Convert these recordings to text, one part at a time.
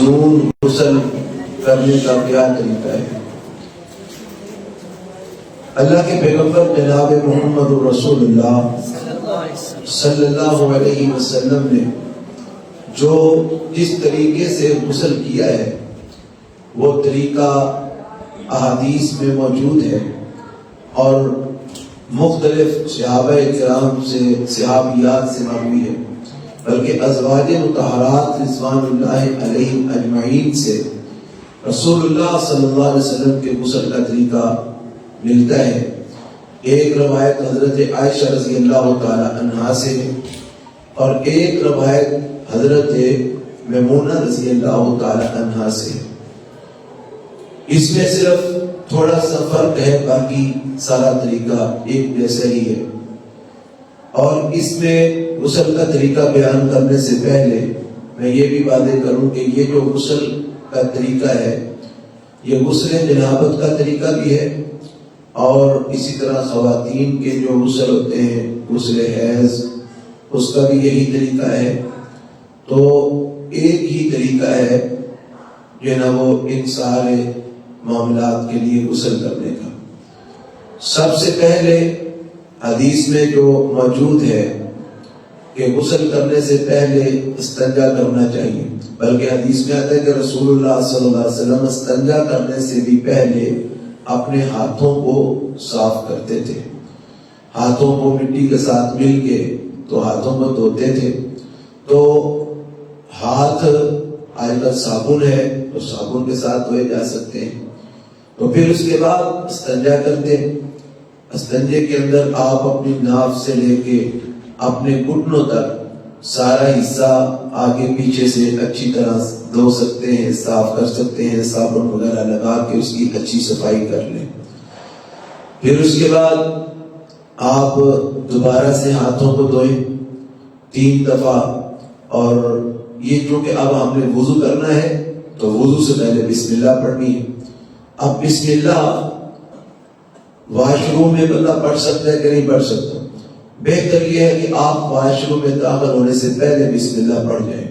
غسل کرنے کا کیا طریقہ ہے؟ اللہ کے پیغمبر جناب محمد رسول اللہ صلی اللہ علیہ وسلم نے جو جس طریقے سے غسل کیا ہے وہ طریقہ احادیث میں موجود ہے، اور مختلف صحابہ کرام سے صحابیات سے مروی ہے، بلکہ ازواج مطہرات رضوان اللہ علیہم اجمعین سے رسول اللہ صلی اللہ علیہ وسلم کے غسل کا طریقہ ملتا ہے۔ ایک روایت حضرت عائشہ رضی اللہ تعالی عنہا سے اور ایک روایت حضرت میمونہ رضی اللہ تعالی عنہا سے۔ اس میں صرف تھوڑا سا فرق ہے، باقی سارا طریقہ ایک جیسا ہی ہے۔ اور اس میں غسل کا طریقہ بیان کرنے سے پہلے میں یہ بھی واضح کروں کہ یہ جو غسل کا طریقہ ہے یہ غسل جنابت کا طریقہ بھی ہے، اور اسی طرح خواتین کے جو غسل ہوتے ہیں غسل حیض اس کا بھی یہی طریقہ ہے۔ تو ایک ہی طریقہ ہے جو نا وہ ان سارے معاملات کے لیے غسل کرنے کا۔ سب سے پہلے حدیث میں جو موجود ہے کہ غسل کرنے سے پہلے استنجا کرنا چاہیے، بلکہ حدیث میں آتا ہے کہ رسول اللہ صلی اللہ علیہ وسلم استنجا کرنے سے بھی پہلے اپنے ہاتھوں کو صاف کرتے تھے، ہاتھوں کو مٹی کے ساتھ مل کے تو ہاتھوں کو دھوتے تھے۔ تو ہاتھ آج کل صابن ہے تو صابن کے ساتھ دھوئے جا سکتے ہیں۔ تو پھر اس کے بعد استنجا کرتے ہیں۔ استنجے کے اندر آپ اپنی ناف سے لے کے اپنے گھٹنوں تک سارا حصہ آگے پیچھے سے اچھی طرح دھو سکتے ہیں، صاف کر سکتے ہیں، صابن وغیرہ لگا کے اس کی اچھی صفائی کر لیں۔ پھر اس کے بعد آپ دوبارہ سے ہاتھوں کو دھوئیں 3 دفعہ، اور یہ چونکہ اب ہم نے وضو کرنا ہے تو وضو سے پہلے بسم اللہ پڑھنی ہے۔ اب بسم اللہ واش روم میں بندہ پڑھ سکتا ہے کہ نہیں پڑھ سکتا؟ بہتر یہ ہے کہ آپ واش روم میں داخل ہونے سے پہلے بسم اللہ پڑھ جائیں۔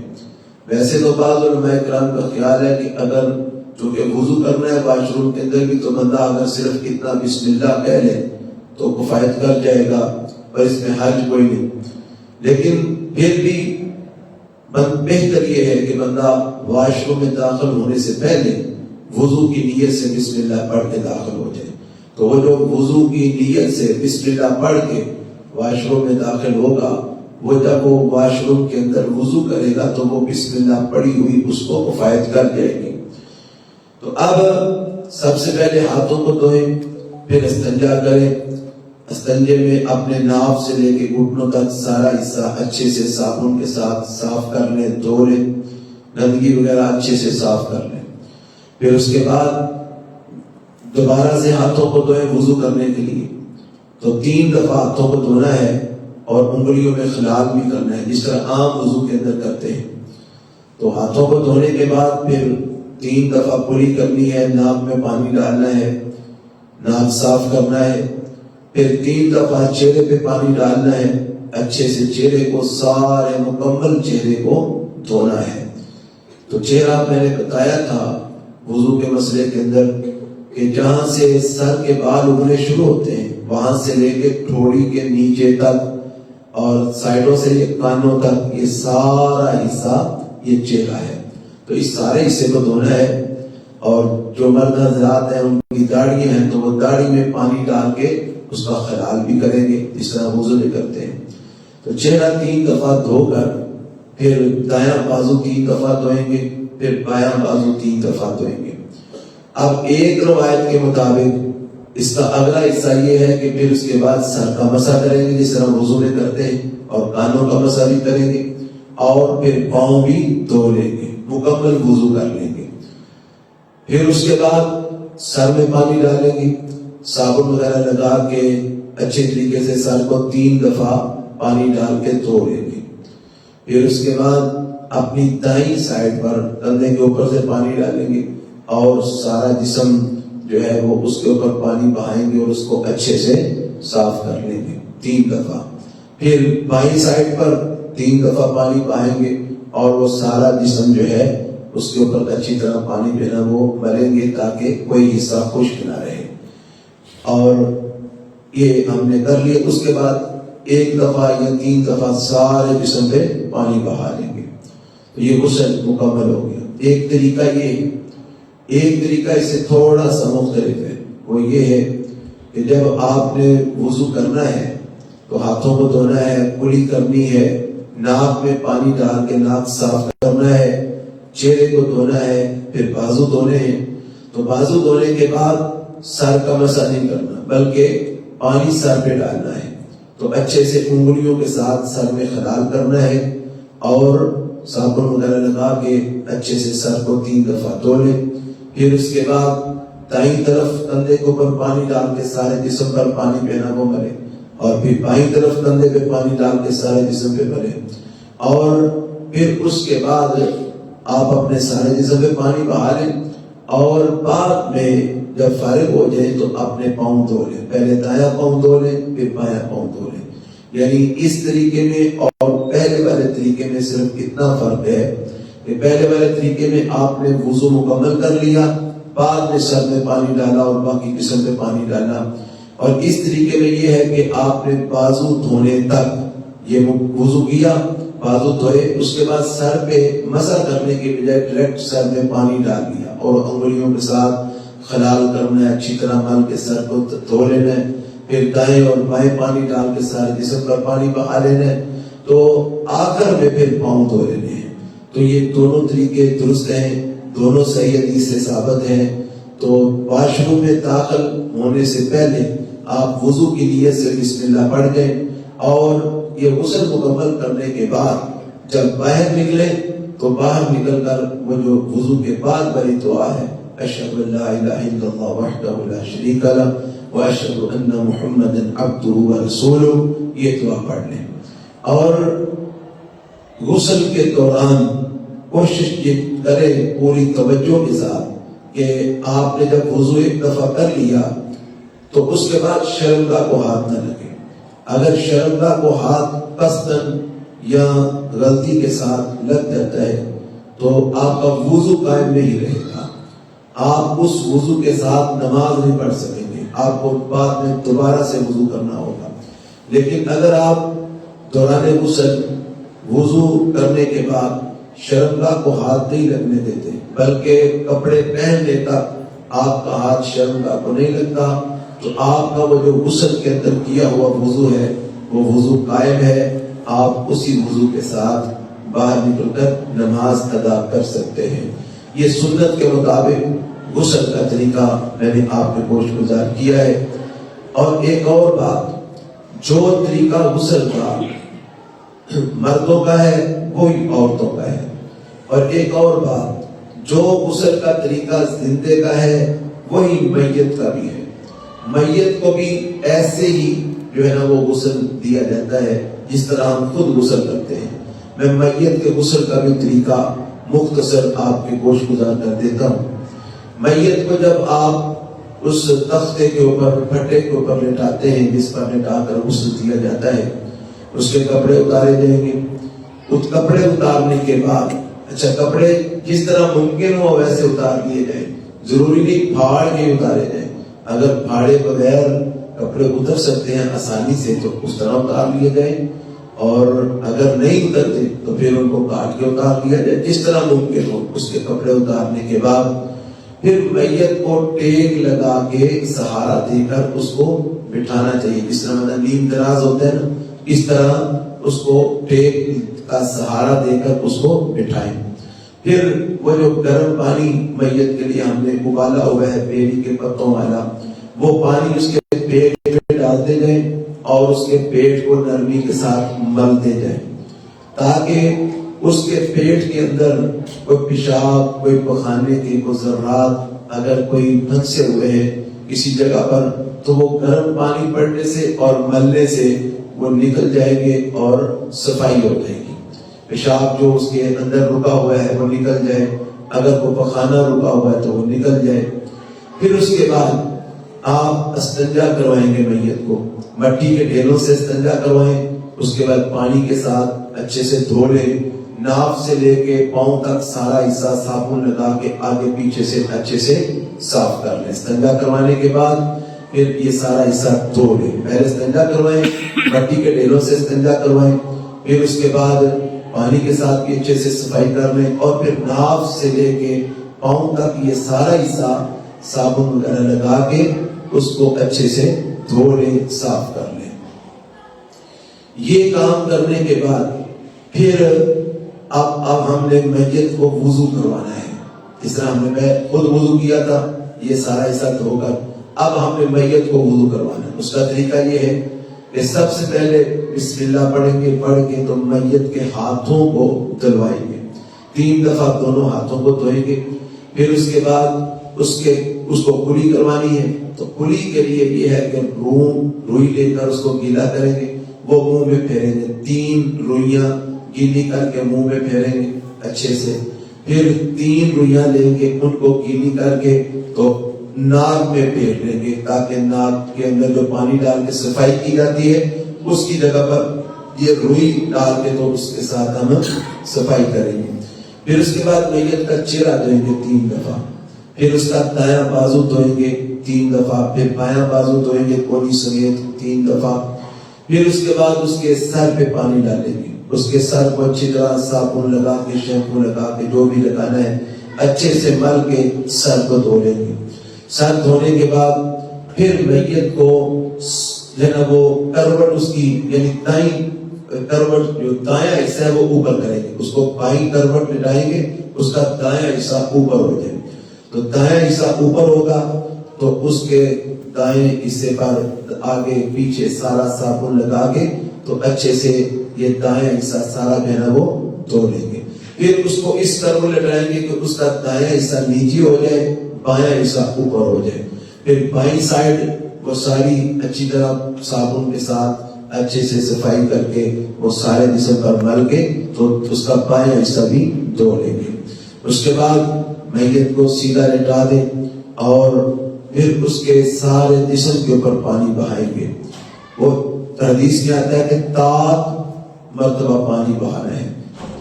ویسے تو بعض علماء کرام کا خیال ہے کہ اگر چونکہ وضو کرنا ہے واش روم کے اندر بھی تو بندہ اگر صرف اتنا بسم اللہ کہہ لے تو کفایت کر جائے گا، اور اس میں حرج کوئی نہیں۔ لیکن پھر بھی بہتر یہ ہے کہ بندہ واش روم میں داخل ہونے سے پہلے وضو کی نیت سے بسم اللہ پڑھ کے داخل ہو جائے۔ تو وہ جو وضو کی نیت سے بسم اللہ پڑھ کے واش روم میں داخل ہوگا، وہ جب وہ واش روم کے اندر وضو کرے گا تو وہ بسم اللہ پڑھی ہوئی اس کو کفایت کر جائے گی۔ تو اب سب سے پہلے ہاتھوں کو دھوئیں، پھر استنجا کریں۔ استنجے میں اپنے ناف سے لے کے گھٹنوں تک سارا حصہ اچھے سے صابن کے ساتھ صاف کر لیں، دھو لیں، گندگی وغیرہ اچھے سے صاف کر لیں۔ پھر اس کے بعد دوبارہ سے ہاتھوں کو دھوئیں وضو کرنے کے لیے۔ تو 3 دفعہ ہاتھوں کو دھونا ہے اور انگلیوں میں خلال بھی کرنا ہے جس طرح عام وضو کے اندر کرتے ہیں۔ تو ہاتھوں کو دھونے کے بعد پھر 3 دفعہ کلی کرنی ہے، ناک میں پانی ڈالنا ہے، ناک صاف کرنا ہے۔ پھر 3 دفعہ چہرے پہ پانی ڈالنا ہے، اچھے سے چہرے کو سارے مکمل چہرے کو دھونا ہے۔ تو چہرہ میں نے بتایا تھا وضو کے مسئلے کے اندر کہ جہاں سے سر کے بال اگنے شروع ہوتے ہیں وہاں سے لے کے ٹھوڑی کے نیچے تک اور سائڈوں سے یہ کانوں تک، یہ سارا حصہ یہ چہرہ ہے۔ تو اس سارے حصے کو دھونا ہے۔ اور جو مرد حضرات ہیں ان کی داڑھی ہیں تو وہ داڑھی میں پانی ڈال کے اس کا خلال بھی کریں گے جس طرح وضو میں کرتے ہیں۔ تو چہرہ 3 دفعہ دھو کر پھر دایاں بازو 3 دفعہ دھوئیں گے، پھر بایاں بازو 3 دفعہ دھوئیں گے۔ اب ایک روایت کے مطابق اس کا اگلا حصہ یہ ہے کہ پھر اس کے بعد سر کا مسح کریں گے جس طرح وضو میں کرتے ہیں، اور کانوں کا مسح بھی کریں گے، اور پھر پاؤں بھی دھو لیں گے، مکمل وضو کر لیں گے۔ پھر اس کے بعد سر میں پانی ڈالیں گے، صابن وغیرہ لگا کے اچھے طریقے سے سر کو 3 دفعہ پانی ڈال کے دھو لیں گے۔ پھر اس کے بعد اپنی دائیں سائڈ پر کندھے کے اوپر سے پانی ڈالیں گے اور سارا جسم جو ہے وہ اس کے اوپر پانی بہائیں گے اور اس کو اچھے سے صاف کر لیں گے 3 دفعہ۔ پھر بائیں سائڈ پر 3 دفعہ پانی بہائیں گے اور وہ سارا جسم جو ہے اس کے اوپر اچھی طرح پانی پینا وہ ملیں گے تاکہ کوئی حصہ خشک نہ رہے. اور یہ ہم نے کر لیا. اس کے بعد ایک دفعہ یا 3 دفعہ سارے جسم پہ پانی بہا لیں گے تو یہ غسل مکمل ہو گیا. ایک طریقہ یہ، ایک طریقہ اس سے تھوڑا سا مختلف ہے. وہ یہ ہے کہ جب آپ نے وضو کرنا ہے تو ہاتھوں کو دھونا ہے، کلی کرنی ہے، ناک میں پانی ڈال کے ناک صاف کرنا ہے، چہرے کو دھونا ہے، پھر بازو دھونے ہیں. تو بازو دھونے کے بعد سر کا مسح نہیں کرنا بلکہ پانی سر پہ ڈالنا ہے. تو اچھے سے انگلیوں کے ساتھ سر میں خلال کرنا ہے اور صابن وغیرہ لگا کے اچھے سے سر کو 3 دفعہ دھو لیں. پھر اس کے بعد دائیں طرف کندھے کے اوپر پانی ڈال کے سارے جسم پر پانی پینا وہ ملے، اور پھر بائیں طرف کندھے پہ پانی ڈال کے سارے جسم پہ ملے. اور پھر اس کے بعد آپ اپنے سارے جسم پہ پانی بہا لیں اور بعد میں جب فارغ ہو جائیں تو اپنے پاؤں دھو لیں. پہلے دایاں پاؤں دھو لیں پھر بایاں پاؤں دھو لیں. یعنی اس طریقے میں اور پہلے والے طریقے میں صرف اتنا فرق ہے کہ پہلے والے طریقے میں آپ نے وضو مکمل کر لیا، بعد میں سر میں پانی ڈالا اور باقی جسم پہ پانی ڈالا. اور اس طریقے میں یہ ہے کہ آپ نے بازو دھونے تک یہ وضو کیا، بازو دھوئے، اس کے بعد سر پہ مسح کرنے کے بجائے ڈائریکٹ سر میں پانی ڈال دیا اور انگلیوں کے ساتھ خلال کرنا ہے، اچھی طرح مل کے سر کو دھو لینا ہے. پھر دائیں اور بائیں پانی ڈال کے سارے جسم پر پانی بہا لینا ہے. تو آخر میں پھر پاؤں دھو لینے ہیں. تو یہ دونوں طریقے درست ہیں، دونوں صحیح حدیث سے ثابت ہیں. تو واش روم میں داخل ہونے سے پہلے آپ وضو کی نیت سے بسم اللہ پڑھ جائیں اور یہ غسل مکمل کرنے کے بعد جب باہر نکلے تو باہر نکل کر وہ جو وضو کے بعد بڑی دعا ہے، اشہد ان لا الہ الا اللہ وحدہ لا شریک لہ واشہد ان محمدا عبدہ ورسولہ، یہ دعا پڑھ لیں. اور غسل کے دوران کوشش یہ کرے پوری توجہ کے ساتھ کہ آپ نے جب وضو ایک دفعہ کر لیا تو اس کے بعد شرمگاہ کو ہاتھ نہ لگے. اگر شرمگاہ کو ہاتھ قصدن یا غلطی کے ساتھ لگ جاتا ہے تو آپ کا وضو قائم نہیں رہے گا، آپ اس وضو کے ساتھ نماز نہیں پڑھ سکیں گے، آپ کو بعد میں دوبارہ سے وضو کرنا ہوگا. لیکن اگر آپ دوران غسل وضو کرنے کے بعد شرمگاہ کو ہاتھ نہیں لگنے دیتے بلکہ کپڑے پہننے تک آپ کا ہاتھ شرمگاہ کو نہیں لگتا تو آپ کا وہ جو غسل کے اندر کیا ہوا وضو ہے وہ وضو قائم ہے. آپ اسی وضو کے ساتھ باہر نکل کر نماز ادا کر سکتے ہیں. یہ سنت کے مطابق غسل کا طریقہ میں نے آپ کو گوش گزار کیا ہے. اور ایک اور بات، جو طریقہ غسل کا مردوں کا ہے وہی عورتوں کا ہے. اور ایک اور بات، جو غسل کا طریقہ زندے کا ہے وہی میت کا بھی ہے. میت کو بھی ایسے ہی جو ہے نا وہ غسل دیا جاتا ہے جس طرح ہم خود غسل کرتے ہیں. میں میت کے غسل کا بھی طریقہ مختصر آپ کے گوش گزار کر دیتا ہوں. میت کو جب آپ اس تختے کے اوپر پھٹے کے اوپر لٹاتے ہیں جس پر لٹا کر غسل دیا جاتا ہے، اس کے کپڑے اتارے جائیں گے. اس کپڑے اتارنے کے بعد کپڑے جس طرح ممکن ہو ویسے اتار لیے جائیں، ضروری نہیں پھاڑ کے اتارے جائیں. اگر پھاڑے بغیر کپڑے اتر سکتے ہیں آسانی سے تو اس طرح اتار لیے جائیں، اور اگر نہیں اترتے تو پھر ان کو کاٹ کے اتار لیا جائے جس طرح ممکن ہو. اس کے کپڑے اتارنے کے بعد پھر میت کو ٹیک لگا کے سہارا دے کر اس کو بٹھانا چاہیے. جس طرح نیم دراز ہوتا ہے نا، اس طرح اس کو ٹیک کا سہارا دے کر اس کو بٹھائیں. پھر وہ جو گرم پانی میت کے لیے ہم نے ابالا ہوا ہے بیری کے پتوں والا، وہ پانی اس کے پیٹ میں ڈالتے جائیں اور اس کے پیٹ کو نرمی کے ساتھ ملتے جائیں تاکہ اس کے پیٹ کے اندر کوئی پیشاب، کوئی پخانے کے کوئی ذرات اگر کوئی پھنسے ہوئے ہیں کسی جگہ پر تو وہ گرم پانی پڑنے سے اور ملنے سے وہ نکل جائیں گے اور صفائی ہو جائے گی. پیشاب جو اس کے اندر رکا ہوا ہے وہ نکل جائے، اگر کوئی پخانہ رکا ہوا ہے تو وہ نکل جائے. پھر اس کے بعد آپ استنجا کروائیں گے میت کو، مٹی کے ڈھیلوں سے استنجا کروائیں. اس کے بعد پانی کے ساتھ اچھے سے دھو لیں، ناف سے لے کے پاؤں تک سارا حصہ صابن لگا کے آگے پیچھے سے اچھے سے صاف کر لیں۔ استنجا کروانے کے بعد پھر یہ سارا حصہ دھو لیں۔ پہلے استنجا کروائیں، مٹی کے ڈھیلوں سے استنجا کروائیں، پھر اس کے بعد پانی کے ساتھ بھی اچھے سے صفائی کر لیں، اور پھر ناف سے لے کے پاؤں تک یہ سارا حصہ صابن وغیرہ لگا کے اس کو اچھے سے دھو لیں، صاف کر لیں۔ یہ کام کرنے کے بعد پھر اب ہم نے میت کو وضو کروانا ہے۔ اس طرح ہم نے خود وضو کیا تھا، یہ سارا حصہ دھو کر اب ہم نے میت کو وضو کروانا ہے۔ اس کا طریقہ یہ ہے کہ سب سے پہلے بسم اللہ پڑھیں گے، پڑھ کے تو میت کے ہاتھوں کو دھلوائیں گے، 3 دفعہ دونوں ہاتھوں کو دھوئیں گے۔ پھر اس کے بعد اس کو کلی کروانی ہے، تو کلی کے لیے یہ ہے کہ روئی لے کر اس کو گیلا کریں گے، وہ منہ میں پھیریں گے، 3 روئیاں گیلی کر کے منہ میں پھیریں گے اچھے سے۔ پھر 3 روئیاں لیں گے، ان کو گیلی کر کے تو ناک میں پھیر لیں گے، تاکہ ناک کے اندر جو پانی ڈال کے صفائی کی جاتی ہے اس کی جگہ پر یہ روئی ڈال کے تو اس کے ساتھ ہم صفائی کریں گے۔ پھر اس کے بعد میت کا چہرہ دھوئیں گے 3 دفعہ، پھر اس کا دایاں بازو دھوئیں گے 3 دفعہ، پھر بایاں بازو دھوئیں گے کونی سمیت 3 دفعہ۔ پھر اس کے بعد اس کے سر پہ پانی ڈالیں گے، اس کے سر کو اچھی طرح صابن لگا کے، شیمپو لگا کے، جو بھی لگانا ہے اچھے سے مل کے سر کو دھو لیں گے۔ سر دھونے کے بعد پھر میت کو جو ہے نا وہ کروٹ اس کی یعنی دائیں کروٹ جو دایاں حصہ ہے وہ اوپر کریں گے، اس کو بائیں کروٹ لٹائیں گے، اس کا دایاں حصہ اوپر ہو جائے، تو دایاں حصہ اوپر ہوگا تو اس کے دائیں حصے پر آگے پیچھے سارا صابن لگا کے تو اچھے سے یہ دایاں حصہ سارا جو ہے نا وہ دھو لیں گے۔ پھر اس کو اس طرح لٹائیں گے کہ اس کا دایاں حصہ نیچے ہو جائے، بایاں حصہ اوپر ہو جائے۔ پھر بائیں سائڈ وہ ساری اچھی طرح صابن کے ساتھ اچھے سے صفائی کر کے وہ سارے جسم پر مل کے تو اس کا بایاں حصہ بھی دھو لیں گے۔ اس کے بعد میت کو سیدھا لٹا دیں اور پھر اس کے سارے جسم کے اوپر پانی بہائیں گے۔ وہ حدیث میں آتا ہے کہ 7 مرتبہ پانی بہانا ہے،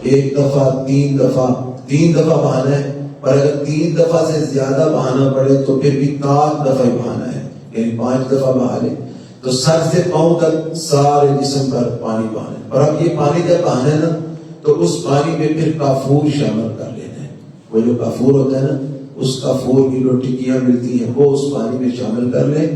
1 دفعہ 3 دفعہ بہانا ہے، اور اگر 3 دفعہ سے زیادہ بہانا پڑے تو پھر بھی 7 دفعہ ہی بہانا ہے، یعنی 5 دفعہ بہا لیں تو سر سے پاؤں تک سارے جسم پر پانی بہانا ہے۔ اور اب یہ پانی جب بہانا ہے نا تو اس پانی میں پھر کافور شامل کر لینا ہے، وہ جو کافور ہوتا ہے نا اس کافور کی جو ٹکیاں ملتی ہیں وہ اس پانی میں شامل کر لیں،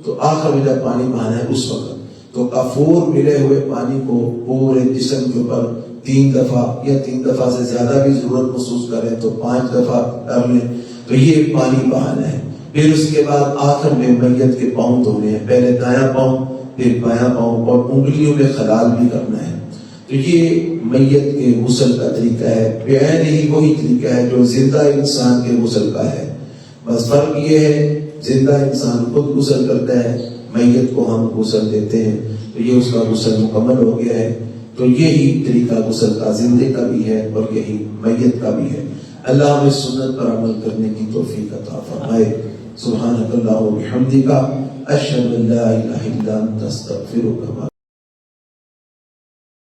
تو آخر میں جب پانی بہانا ہے اس وقت تو کافور ملے ہوئے پانی کو پورے جسم کے اوپر 3 دفعہ یا 3 دفعہ سے زیادہ بھی ضرورت محسوس کریں تو 5 دفعہ کر لیں، تو یہ پانی بہانا ہے۔ پھر اس کے بعد آخر میں میت کے پاؤں دھونے ہیں، پہلے دایاں پاؤں پھر بایاں پاؤں، اور انگلیوں میں خلال بھی کرنا ہے۔ تو یہ میت کے غسل کا طریقہ ہے، بعین ہی وہی طریقہ ہے جو زندہ انسان کے غسل کا ہے، بس فرق یہ ہے زندہ انسان خود غسل کرتا ہے، میت کو ہم غسل دیتے ہیں، تو یہ اس کا غسل مکمل ہو گیا ہے۔ تو یہی طریقہ غسل کا زندے کا بھی ہے اور یہی میت کا بھی ہے۔ اللہ ہمیں سنت پر عمل کرنے کی توفیق عطا فرمائے۔ سبحانک اللہم و بحمدک، اشہد ان لا الہ الا انت، استغفرک۔